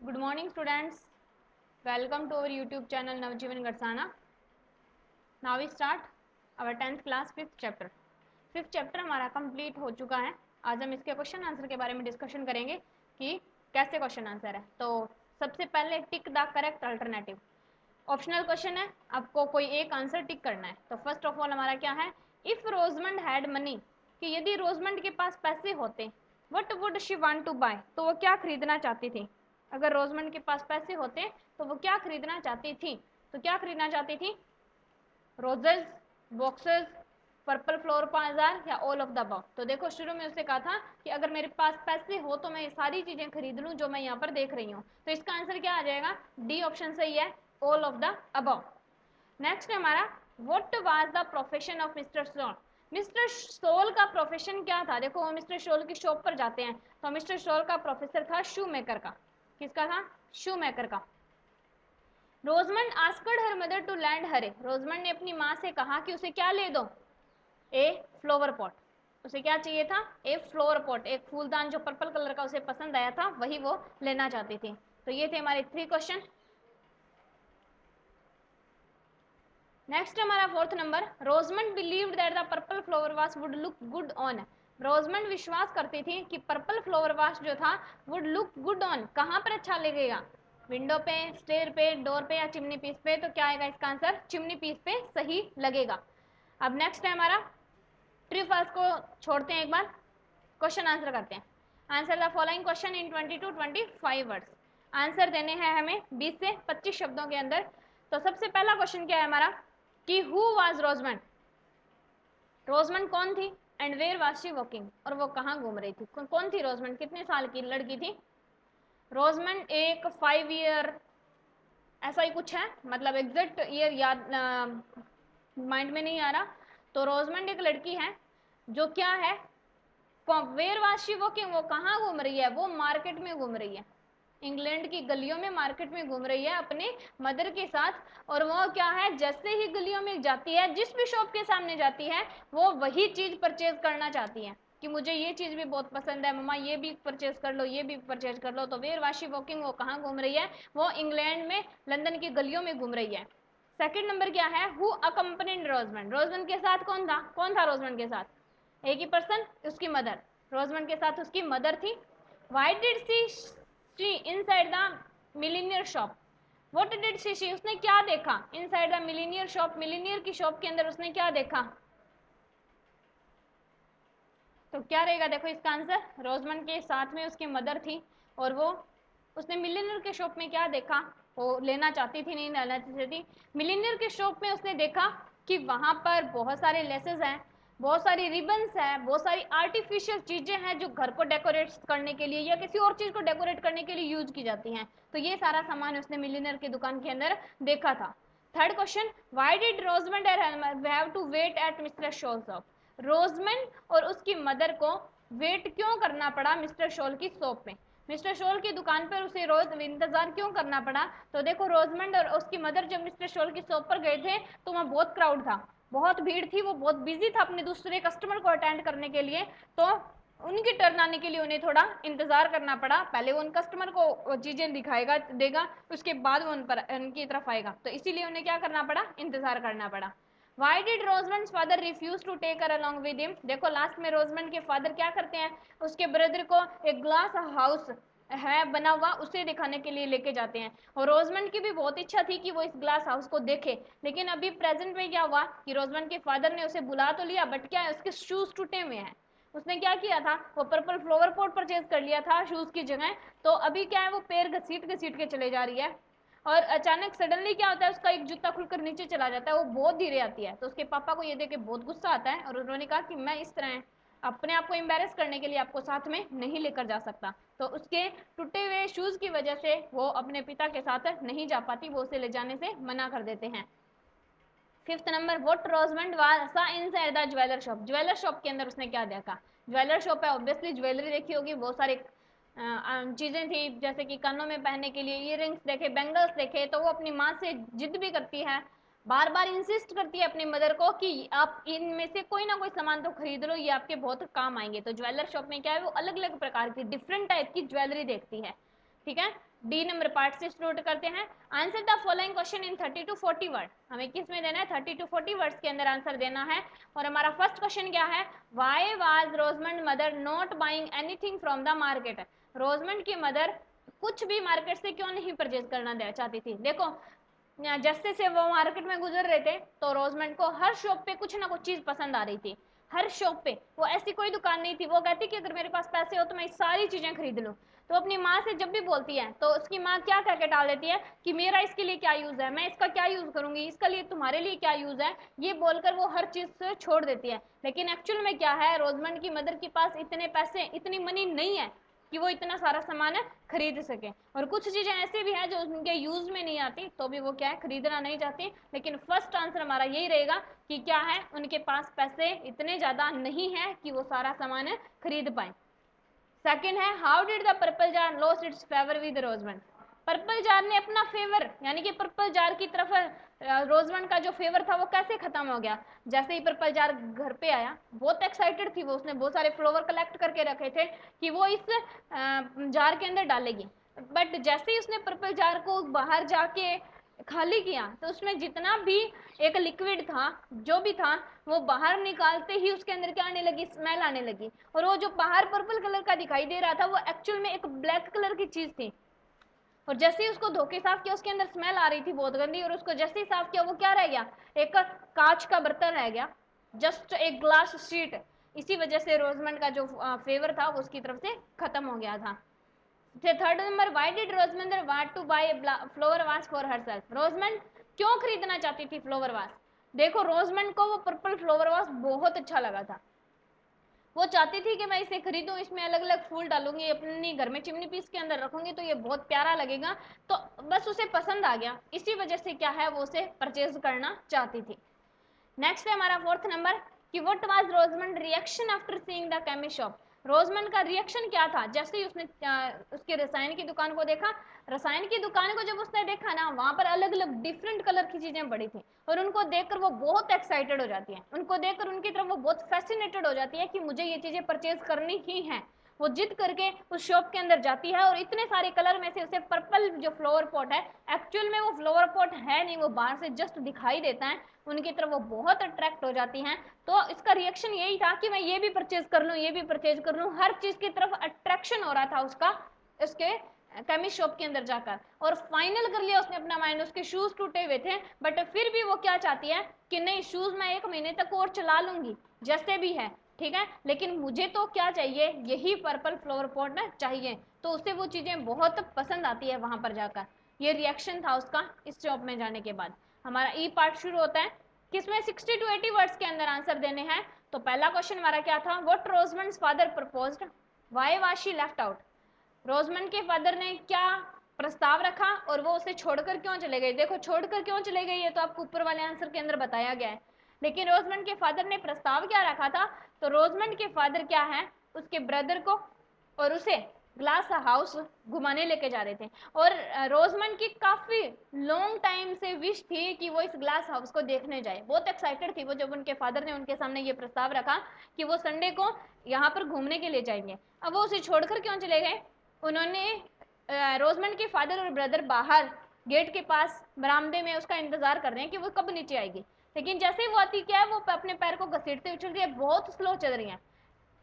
Good morning students. Welcome to our YouTube channel Navjeevan Garsana. Now we start our 10th class 5th chapter. 5th chapter हमारा complete हो चुका है. आज हम इसके क्वेश्चन आंसर के बारे में डिस्कशन करेंगे कि कैसे क्वेश्चन आंसर है. तो सबसे पहले tick the correct alternative. Optional question है, आपको कोई एक आंसर टिक करना है. तो फर्स्ट ऑफ ऑल हमारा क्या है, इफ रोजमंड हैड मनी, कि यदि रोजमंड के पास पैसे होते, what would she want to buy, तो वो क्या खरीदना चाहती थी. अगर रोजमंड के पास पैसे होते तो वो क्या खरीदना चाहती थी. तो क्या खरीदना चाहती थी, रोजेस, बॉक्सेस, पर्पल फ्लोर 5000 या ऑल ऑफ द अबव. तो देखो शुरू में उसने कहा था कि अगर मेरे पास पैसे हो तो मैं ये सारी चीजें खरीद लूं जो मैं यहाँ पर देख रही हूँ. तो इसका आंसर क्या आ जाएगा, डी ऑप्शन सही है, all of the above. Next है हमारा, what was the profession of mister Sol. Mister Sol का प्रोफेशन क्या था. देखो वो मिस्टर सोल की शॉप पर जाते हैं, तो मिस्टर सोल का प्रोफेसर था शू मेकर का. किसका था, शू मेकर का. Rosamund asked her mother to lend her, Rosamund ने अपनी माँ से कहा कि उसे क्या ले दो, ए फ्लावर पॉट. उसे क्या चाहिए था, ए फ्लावर पॉट, एक फूलदान जो पर्पल कलर का उसे पसंद आया था वही वो लेना चाहती थी. तो ये थे हमारे 3 क्वेश्चन. नेक्स्ट हमारा 4th number, Rosamond believed that the purple flower vase would look good on. Rosamond विश्वास करती थी कि पर्पल फ्लावर वाश जो था वुड लुक गुड ऑन, कहाँ पर अच्छा लगेगा, विंडो पे, स्टेयर पे, डोर पे या चिमनी पीस पे. तो क्या आएगा इसका आंसर, चिमनी पीस पे सही लगेगा. अब नेक्स्ट है हमारा, ट्रू फॉल्स को छोड़ते हैं, एक बार क्वेश्चन आंसर करते हैं. Answer the following question in 20 to 25 words. Answer देने हैं हमें 20 से 25 शब्दों के अंदर. तो सबसे पहला क्वेश्चन क्या है हमारा, कि हु वाज रोजमंड, रोजमंड कौन थी, and where was she walking, और वो कहाँ घूम रही थी. कौन थी रोजमंड, कितने साल की लड़की थी. रोजमंड एक 5 ईयर ऐसा ही कुछ है, मतलब एग्जैक्ट ईयर याद माइंड में नहीं आ रहा. तो रोजमंड एक लड़की है जो क्या है, वेयर वाज शी वॉकिंग, वो कहाँ घूम रही है, वो मार्केट में घूम रही है, इंग्लैंड की गलियों में मार्केट में घूम रही है अपने मदर के साथ. और वो क्या है, जैसे ही गलियों में जाती है, जिस भी शॉप के सामने जाती है वो वही चीज परचेज करना चाहती है, कि मुझे ये चीज भी बहुत पसंद है मम्मा, ये भी परचेज कर लो, ये भी परचेज कर लो. तो वेयर वाज शी वॉकिंग, वो कहाँ घूम रही है, वो इंग्लैंड में लंदन की गलियों में घूम रही है. सेकंड नंबर क्या है, हु अकम्पनीड रोजमंड, रोजमंड के साथ कौन था रोजमंड के साथ, एक ही पर्सन, उसकी मदर. रोजमंड के साथ उसकी मदर थी. Why did see inside the milliner shop, what did see, उसने क्या देखा inside the milliner shop, milliner की शॉप के अंदर उसने क्या देखा. तो क्या रहेगा, देखो इसका आंसर, रोजमंड के साथ में उसकी मदर थी और वो उसने मिलीनियर के शॉप में क्या देखा, वो लेना चाहती थी नहीं लेना चाहती थी. मिलीनियर के शॉप में उसने देखा कि वहां पर बहुत सारे लेसेस हैं, बहुत सारी रिबन्स है, बहुत सारी आर्टिफिशियल चीजें हैं जो घर को डेकोरेट करने के लिए या किसी और चीज को डेकोरेट करने के लिए यूज की जाती हैं. तो ये सारा सामान उसने मिलीनियर की दुकान के अंदर देखा था. Third question, why did Rosamond have to wait at mister Shaul shop, Rosamond और उसकी मदर को वेट क्यों करना पड़ा मिस्टर शोल की शॉप में, मिस्टर शोल की दुकान पर उसे रोज इंतजार क्यों करना पड़ा. तो देखो रोजमंड और उसकी मदर जब मिस्टर शोल की शॉप पर गए थे तो वहाँ बहुत क्राउड था, बहुत भीड़ थी, वो बहुत बिजी था अपने दूसरे कस्टमर को अटेंड करने के लिए. तो उनकी टर्न आने के लिए उन्हें थोड़ा इंतजार करना पड़ा, पहले वो उन कस्टमर को चीजें दिखाएगा देगा, उसके बाद वो उनकी तरफ आएगा. तो इसीलिए उन्हें क्या करना पड़ा, इंतजार करना पड़ा. Why did Rosamund's father refuse to take her along with him? देखो लास्ट में रोजमंड के फादर क्या करते हैं, उसके ब्रदर को एक ग्लास हाउस है बना हुआ उसे दिखाने के लिए लेके जाते हैं. और रोजमंड की भी बहुत इच्छा थी कि वो इस ग्लास हाउस को देखे, लेकिन अभी प्रेजेंट में क्या हुआ कि रोजमंड के फादर ने उसे बुला तो लिया, बट क्या है उसके शूज टूटे हुए हैं. उसने क्या किया था, वो पर्पल फ्लावर पॉट परचेज कर लिया था शूज की जगह. तो अभी क्या है, वो पैर घसीट घसीट के चले जा रही है, और अचानक सडनली क्या होता है, उसका एक जूता खुलकर नीचे चला जाता है, वो बहुत धीरे आती है. तो उसके पापा को ये देख के बहुत गुस्सा आता है और उन्होंने कहा कि मैं इस तरह अपने आप को एम्बेरस करने के लिए आपको साथ में नहीं लेकर जा सकता. तो उसके टूटे हुए शूज की वजह से वो अपने पिता के साथ नहीं जा पाती, वो उसे ले जाने से मना कर देते हैं. फिफ्थ नंबर, व्हाट रोजमंड सा inside the jeweller shop, jeweller shop के अंदर उसने क्या देखा. ज्वेलर शॉप है, ऑब्वियसली ज्वेलरी देखी होगी, बहुत सारी चीजें थी जैसे कि कानों में पहनने के लिए इयररिंग्स देखे, बैंगल्स देखे. तो वो अपनी माँ से जिद भी करती है, बार बार इंसिस्ट करती है अपनी मदर को कि आप इनमें से कोई ना कोई सामान तो खरीद लो, ये आपके बहुत काम आएंगे. तो ज्वेलर शॉप में क्या है, वो अलग अलग प्रकार की डिफरेंट टाइप की ज्वेलरी देखती है. ठीक है, डी नंबर पार्ट से स्टार्ट करते हैं। Answer the following question in 30 to 40 word. हमें किस में देना है? 30 to 40 वर्ड्स के अंदर आंसर देना है। और हमारा फर्स्ट क्वेश्चन क्या है? Why was Rosamond mother not buying anything from the market. Rosamond की मदर कुछ भी मार्केट से क्यों नहीं परचेज करना चाहती थी? देखो, जैसे से वो मार्केट में गुजर रहे थे तो रोजमंड को हर शॉप पे कुछ ना कुछ चीज पसंद आ रही थी। हर शॉप पे, वो ऐसी कोई दुकान नहीं थी, वो कहती कि अगर मेरे पास पैसे हो तो मैं सारी चीजें खरीद लूं। तो अपनी माँ से जब भी बोलती है तो उसकी माँ क्या कह के टाल देती है कि मेरा इसके लिए क्या यूज है, मैं इसका क्या यूज करूंगी, इसका लिए तुम्हारे लिए क्या यूज है, ये बोलकर वो हर चीज से छोड़ देती है। लेकिन एक्चुअल में क्या है, रोजमंड की मदर के पास इतने पैसे, इतनी मनी नहीं है कि वो इतना सारा सामान खरीद सके। और कुछ चीजें ऐसी भी है जो उनके यूज में नहीं आती तो भी वो क्या है, खरीदना नहीं चाहती। लेकिन फर्स्ट आंसर हमारा यही रहेगा कि क्या है, उनके पास पैसे इतने ज्यादा नहीं है कि वो सारा सामान खरीद पाए। सेकंड है, how did the purple jar lost its favour with Rosamond. Purple jar ने अपना फेवर, यानी कि पर्पल जार की तरफ रोजमंड का जो फेवर था वो कैसे खत्म हो गया? जैसे ही पर्पल जार घर पे आया, बहुत एक्साइटेड थी वो, उसने बहुत सारे फ्लावर कलेक्ट करके रखे थे कि वो इस जार के अंदर डालेगी। बट जैसे ही उसने पर्पल जार को बाहर जाके खाली किया तो उसमें जितना भी एक लिक्विड था, जो भी था, वो बाहर निकालते ही उसके अंदर क्या आने लगी? स्मेल आने लगी। और वो जो बाहर पर्पल कलर का दिखाई दे रहा था वो एक्चुअल में एक ब्लैक कलर की चीज थी। और जैसे ही उसको धो के साफ किया, उसके अंदर स्मेल आ रही थी बहुत गंदी, और उसको जैसे ही साफ किया वो क्या रह गया? एक कांच का बर्तन रह गया, जस्ट एक ग्लास शीट। इसी वजह से रोजमंड का जो फेवर था वो उसकी तरफ से खत्म हो गया था। Third number, why did Rosamond want to buy flower vase for herself. Rosamond क्यों खरीदना चाहती थी फ्लावर वास? देखो, रोजमंड को वो पर्पल फ्लावर वास बहुत अच्छा लगा था। वो चाहती थी कि मैं इसे खरीदूं, इसमें अलग अलग फूल डालूंगी, अपनी घर में चिमनी पीस के अंदर रखूंगी तो ये बहुत प्यारा लगेगा। तो बस उसे पसंद आ गया, इसी वजह से क्या है, वो उसे परचेज करना चाहती थी। नेक्स्ट है हमारा फोर्थ नंबर कि what was Rosamond reaction after seeing the chemist shop. Rosamond का रिएक्शन क्या था जैसे ही उसने उसकी रसायन की दुकान को देखा? रसायन की दुकान को जब उसने देखा ना, वहां पर अलग अलग डिफरेंट कलर की चीजें पड़ी थी, और उनको देखकर वो बहुत एक्साइटेड हो जाती है। उनको देखकर उनकी तरफ वो बहुत फैसिनेटेड हो जाती है कि मुझे ये चीजें परचेज करनी ही है। वो जिद करके उस शॉप के अंदर जाती है और इतने सारे कलर में से उसे पर्पल जो फ्लावर पॉट है, एक्चुअल में वो फ्लावर पॉट है नहीं, वो बाहर से जस्ट दिखाई देता है, उनकी तरफ वो बहुत अट्रैक्ट हो जाती हैं। तो इसका रिएक्शन यही था कि मैं ये भी परचेज कर लूँ, ये भी परचेज कर लूँ, हर चीज की तरफ अट्रैक्शन हो रहा था उसका उसके केमिस्ट शॉप के अंदर जाकर। और फाइनल कर लिया उसने अपना माइंड। उसके शूज टूटे हुए थे बट फिर भी वो क्या चाहती है कि नहीं, शूज मैं 1 महीने तक और चला लूंगी जैसे भी है, ठीक है, लेकिन मुझे तो क्या चाहिए, यही पर्पल फ्लावर पॉट ना चाहिए। तो उसे वो चीजें बहुत पसंद आती है वहां पर जाकर। ये रिएक्शन था उसका इस शॉप में जाने के बाद। हमारा ई पार्ट शुरू होता है, किसमें 60 to 80 वर्ड्स के अंदर आंसर देने हैं। तो पहला क्वेश्चन हमारा क्या था? What Rosamond's father proposed, why was she left out. Rosamond के फादर ने क्या प्रस्ताव रखा और वो उसे छोड़कर क्यों चले गए? देखो, छोड़कर क्यों चले गए ये तो आपको ऊपर वाले आंसर के अंदर बताया गया है, लेकिन रोजमंड के फादर ने प्रस्ताव क्या रखा था? तो रोजमंड के फादर क्या है, उसके ब्रदर को और उसे ग्लास हाउस घुमाने लेके जा रहे थे। और रोजमंड की काफी लॉन्ग टाइम से विश थी कि वो इस ग्लास हाउस को देखने जाए, बहुत एक्साइटेड थी वो जब उनके फादर ने उनके सामने ये प्रस्ताव रखा कि वो संडे को यहाँ पर घूमने के लिए जाएंगे। अब वो उसे छोड़कर क्यों चले गए? उन्होंने रोजमंड के फादर और ब्रदर बाहर गेट के पास बरामदे में उसका इंतजार कर रहे हैं कि वो कब नीचे आएगी, लेकिन जैसे ही वो आती क्या है, वो अपने पैर को घसीटते हुए चल रही है, बहुत स्लो चल रही है।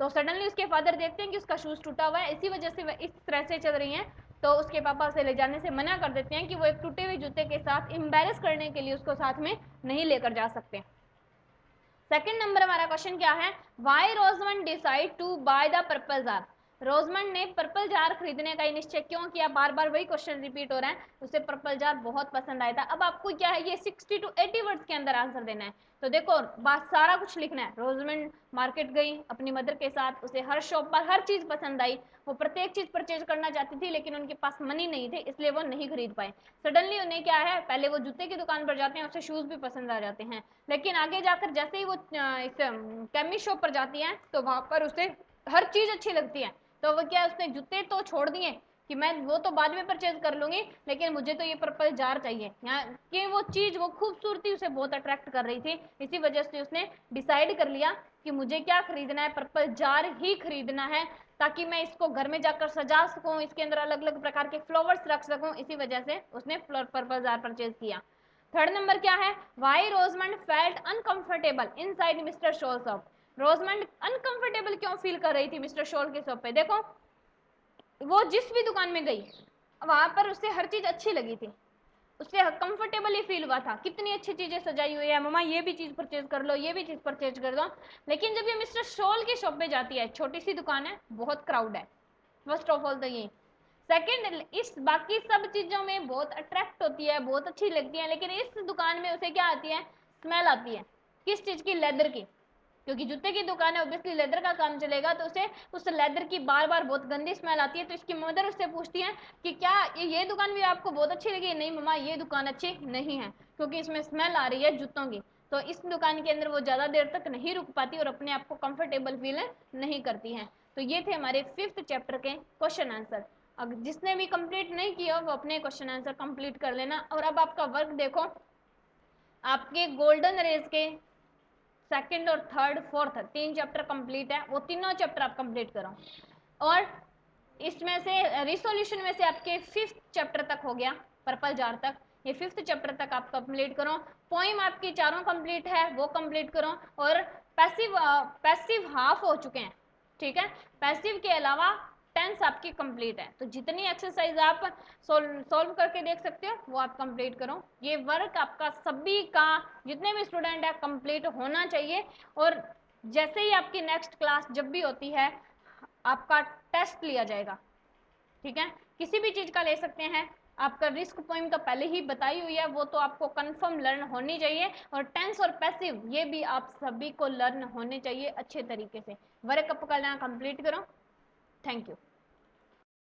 तो सडनली उसके फादर देखते हैं कि उसका शूज टूटा हुआ है, इसी वजह से वह इस तरह से चल रही हैं। तो उसके पापा उसे ले जाने से मना कर देते हैं कि वो एक टूटे हुए जूते के साथ एम्बेरस करने के लिए उसको साथ में नहीं लेकर जा सकते। सेकंड नंबर हमारा क्वेश्चन क्या है? Why Rosamond decide to buy the purple jar. Rosamond ने पर्पल जार खरीदने का निश्चय क्यों किया? बार बार वही क्वेश्चन रिपीट हो रहा है, उसे पर्पल जार बहुत पसंद आया था। अब आपको क्या है, ये 60 to 80 वर्ड्स के अंदर आंसर देना है। तो देखो, बात सारा कुछ लिखना है। रोजमंड मार्केट गई अपनी मदर के साथ, उसे हर शॉप पर हर चीज पसंद आई, वो प्रत्येक चीज परचेज करना चाहती थी, लेकिन उनके पास मनी नहीं थे इसलिए वो नहीं खरीद पाए। सडनली उन्हें क्या है, पहले वो जूते की दुकान पर जाते हैं, उसे शूज भी पसंद आ जाते हैं, लेकिन आगे जाकर जैसे ही वो इस केमिस्ट शॉप पर जाती है तो वहां पर उसे हर चीज अच्छी लगती है। तो वो क्या, उसने जूते तो छोड़ दिए, कि मैं वो तो बाद में परचेज कर लूंगी, लेकिन मुझे तो ये पर्पल जार चाहिए। यहाँ कि वो चीज़, वो खूबसूरती उसे बहुत अट्रैक्ट कर रही थी, इसी वजह से उसने डिसाइड कर लिया कि मुझे क्या खरीदना है, पर्पल जार ही खरीदना है, ताकि मैं इसको घर में जाकर सजा सकूं, इसके अंदर अलग अलग प्रकार के फ्लावर्स रख सकूं। इसी वजह से उसने पर्पल जार परचेज किया। थर्ड नंबर क्या है, why Rosamond felt uncomfortable inside mister Shaul shop. Rosamond uncomfortable क्यों फील कर रही थी मिस्टर शॉल के शॉप पे? देखो, वो जिस भी दुकान में गई वहां पर उसे हर चीज अच्छी लगी थी, उसे कंफर्टेबल ही फील हुआ था, कितनी अच्छी चीजें सजाई हुई है, मम्मा ये भी चीज परचेज कर लो, ये भी चीज परचेज कर दो। लेकिन जब ये मिस्टर शॉल की शॉप पे जाती है, छोटी सी दुकान है, बहुत क्राउड है, फर्स्ट ऑफ ऑल तो ये। सेकेंड, इस बाकी सब चीजों में बहुत अट्रैक्ट होती है, बहुत अच्छी लगती है, लेकिन इस दुकान में उसे क्या आती है, स्मेल आती है। किस चीज की? लेदर की, क्योंकि जूते की दुकान है, ऑब्वियसली लेदर का काम चलेगा, तो उसे उस लेदर की बार बार बहुत गंदी स्मेल आती है। तो इसकी मदर उससे पूछती है कि क्या ये दुकान भी आपको बहुत अच्छी लगी? नहीं मम्मा, ये दुकान अच्छी नहीं है, क्योंकि इसमें स्मेल आ रही है जूतों की। तो इस दुकान के अंदर वो ज़्यादा देर तक नहीं रुक पाती और अपने आप को कंफर्टेबल फील नहीं करती हैं। तो ये थे हमारे 5th चैप्टर के क्वेश्चन आंसर। अब जिसने भी कंप्लीट नहीं किया वो अपने क्वेश्चन आंसर कंप्लीट कर लेना। और अब आपका वर्क देखो, आपके गोल्डन रेज के सेकंड और थर्ड फोर्थ 3 चैप्टर कंप्लीट है, वो तीनों चैप्टर आप कंप्लीट करो। और इसमें से रिसोल्यूशन में से आपके 5th चैप्टर तक हो गया, पर्पल जार तक, ये 5th चैप्टर तक आप कंप्लीट करो। पोइम आपकी चारों कंप्लीट है, वो कंप्लीट करो। और पैसिव हाफ हो चुके हैं, ठीक है। पैसिव के अलावा टेंस आपकी कंप्लीट है। तो जितनी एक्सरसाइज आप सोल्व करके देख सकते हो वो आप कंप्लीट करो। ये वर्क आपका सभी का, जितने भी स्टूडेंट है, कंप्लीट होना चाहिए। और जैसे ही आपकी नेक्स्ट क्लास जब भी होती है, आपका टेस्ट लिया जाएगा, ठीक है। किसी भी चीज का ले सकते हैं। आपका रिस्क पोइम तो पहले ही बताई हुई है, वो तो आपको कंफर्म लर्न होनी चाहिए। और टेंस और पैसिव ये भी आप सभी को लर्न होने चाहिए अच्छे तरीके से। वर्क आपका कंप्लीट करो। Thank you.